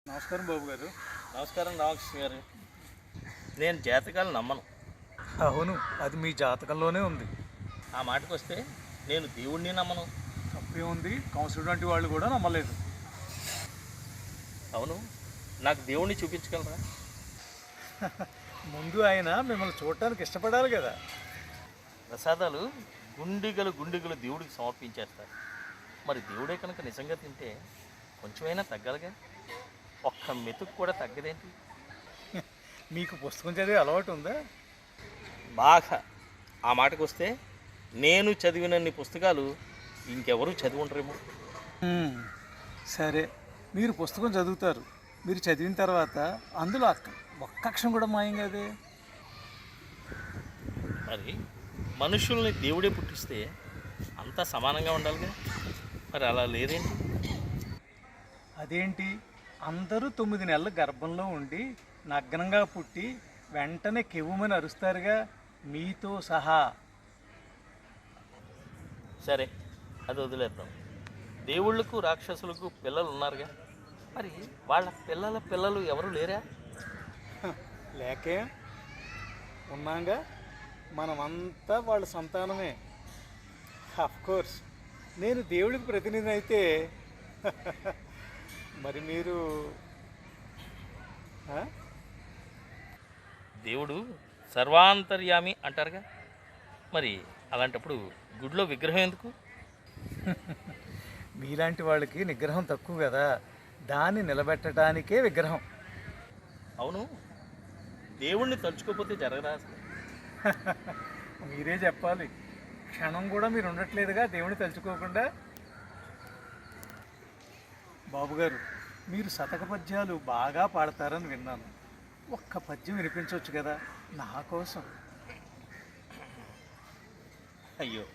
నమస్కారం బాబు గారు. నమస్కారం రామకృష్ణ గారు. నేను జాతకాలు నమ్మను. అవును, అది మీ జాతకంలోనే ఉంది. ఆ మాటకు వస్తే నేను దేవుణ్ణి నమ్మను. తప్పే ఉంది, కౌన్సిలర్ వంటి వాళ్ళు కూడా నమ్మలేదు. అవును, నాకు దేవుణ్ణి చూపించగలరా? ముందు ఆయన మిమ్మల్ని చూడటానికి ఇష్టపడాలి కదా. ప్రసాదాలు గుండిగలు దేవుడికి సమర్పించేస్తారు. మరి దేవుడే కనుక నిజంగా తింటే కొంచెమైనా తగ్గాలిగా. ఒక్క మెతుకు కూడా తగ్గదేంటి? మీకు పుస్తకం చదివే అలవాటు ఉందా? బాగా. ఆ మాటకు వస్తే నేను చదివినన్ని పుస్తకాలు ఇంకెవరూ చదివి ఉంటారేమో. సరే, మీరు పుస్తకం చదువుతారు. మీరు చదివిన తర్వాత అందులో ఒక్క అక్షరం కూడా మాయం కదే. మరి మనుషుల్ని దేవుడే పుట్టిస్తే అంతా సమానంగా ఉండాలిగా. మరి అలా లేదేంటి? అదేంటి, అందరూ 9 నెలల గర్భంలో ఉండి నగ్నంగా పుట్టి వెంటనే కెవ్వుమని అరుస్తారుగా, మీతో సహా. సరే, అది వదిలేద్దాం. దేవుళ్ళకు రాక్షసులకు పిల్లలు ఉన్నారుగా. మరి వాళ్ళ పిల్లలు ఎవరు లేరా? లేకే ఉన్నాగా, మనమంతా వాళ్ళ సంతానమే. కోర్స్ నేను దేవుడికి ప్రతినిధి అయితే మరి మీరు దేవుడు సర్వాంతర్యామి అంటారుగా. మరి అలాంటప్పుడు గుడిలో విగ్రహం ఎందుకు? మీలాంటి వాళ్ళకి నిగ్రహం తక్కువ కదా, దాన్ని నిలబెట్టడానికే విగ్రహం. అవును, దేవుణ్ణి తలుచుకోకపోతే జరగదా? మీరే చెప్పాలి. క్షణం కూడా మీరు ఉండట్లేదుగా దేవుని తలుచుకోకుండా. బాబుగారు, మీరు శతక పద్యాలు బాగా పాడతారని విన్నాను. ఒక్క పద్యం వినిపించవచ్చు కదా నా కోసం. అయ్యో,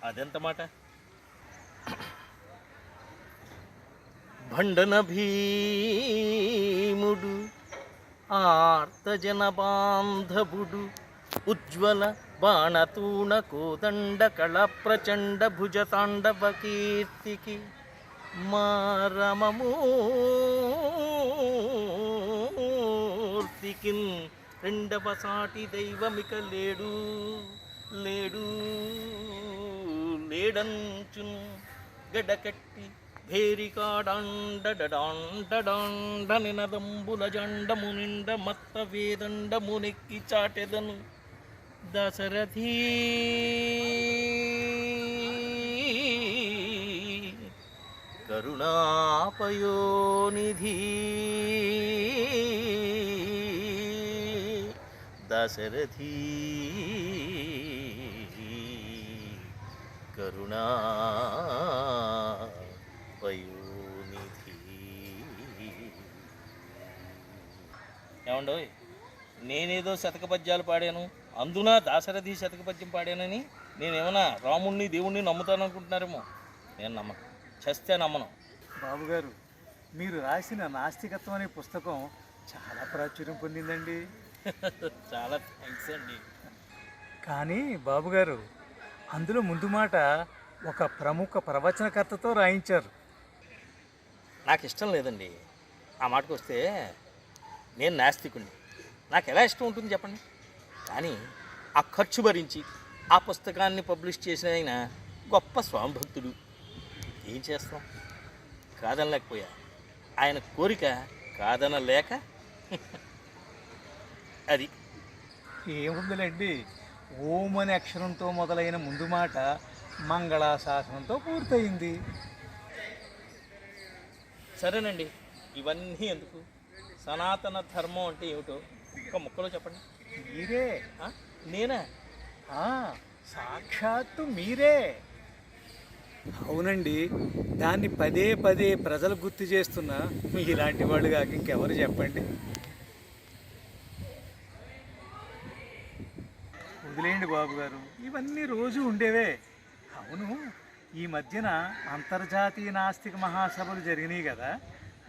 అదెంత మాట! భండన భీముడు ఆర్తజన బాంధవుడు ఉజ్వల బాణతూణ కోదండ కళ ప్రచండ భుజతాండవ కీర్తికి మారమమూర్తికి రెండవ సాటి దైవమిక లేడు లేడంచున్ గడకట్టి భేరికాడాండ నినదంబుల జండము నిండ మత్త వేదండమునెక్కి చాటెదను దశరథీ కరుణాపయోనిధి దశరథీ కరుణాపయోనిధి. ఏమండోయ్, నేనేదో శతక పద్యాలు పాడాను, అందున దాశరథి శతక పద్యం పాడానని నేనేమన్నా రాముణ్ణి దేవుణ్ణి నమ్ముతాను అనుకుంటున్నారేమో. నేను నమ్మను, చస్తే నమ్మను. బాబుగారు, మీరు రాసిన నాస్తికత్వం అనే పుస్తకం చాలా ప్రాచుర్యం పొందిందండి. చాలా థ్యాంక్స్ అండి. కానీ బాబుగారు, అందులో ముందు మాట ఒక ప్రముఖ ప్రవచనకర్తతో రాయించారు. నాకు ఇష్టం లేదండి. ఆ మాటకు వస్తే నేను నాస్తికుణ్ణి, నాకు ఎలా ఇష్టం ఉంటుంది చెప్పండి. కానీ ఆ ఖర్చు భరించి ఆ పుస్తకాన్ని పబ్లిష్ చేసిన ఆయన గొప్ప స్వామిభక్తుడు. ఏం చేస్తాం, కాదనలేకపోయా. ఆయన కోరిక కాదనలేక అది. ఏముందిలేండి, ఓం అనే అక్షరంతో మొదలైన ముందు మాట మంగళాశాసనంతో పూర్తయింది. సరేనండి, ఇవన్నీ ఎందుకు? సనాతన ధర్మం అంటే ఏమిటో ఒక ముక్కలో చెప్పండి. మీరే. నేనా? సాక్షాత్తు మీరే. అవునండి, దాన్ని పదే పదే ప్రజలు గుర్తు చేస్తున్నా మీలాంటి వాళ్ళు కాక ఇంకెవరు చెప్పండి. వదిలేయండి బాబుగారు, ఇవన్నీ రోజు ఉండేవే. అవును, ఈ మధ్యన అంతర్జాతీయ నాస్తిక మహాసభలు జరిగినాయి కదా,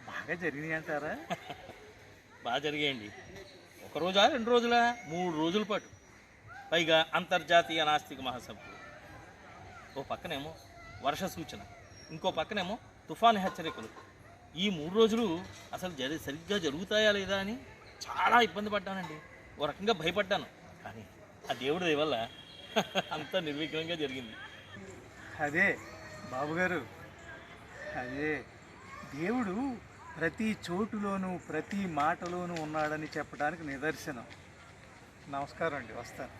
బాగా జరిగినాయి అంటారా? బాగా జరిగాయండి. ఒక రోజా 2 రోజులా? 3 రోజుల పాటు. పైగా అంతర్జాతీయ నాస్తిక మహాసభలు. ఓ పక్కనేమో వర్ష సూచన, ఇంకో పక్కనేమో తుఫాను హెచ్చరికలు. ఈ 3 రోజులు అసలు సరిగ్గా జరుగుతాయా లేదా అని చాలా ఇబ్బంది పడ్డానండి. ఓ రకంగా భయపడ్డాను. కానీ ఆ దేవుడి దయ వల్ల అంతా నిర్విఘ్నంగా జరిగింది. అదే బాబుగారు, అదే దేవుడు ప్రతి చోటులోనూ ప్రతి మాటలోనూ ఉన్నాడని చెప్పడానికి నిదర్శనం. నమస్కారం అండి, వస్తాను.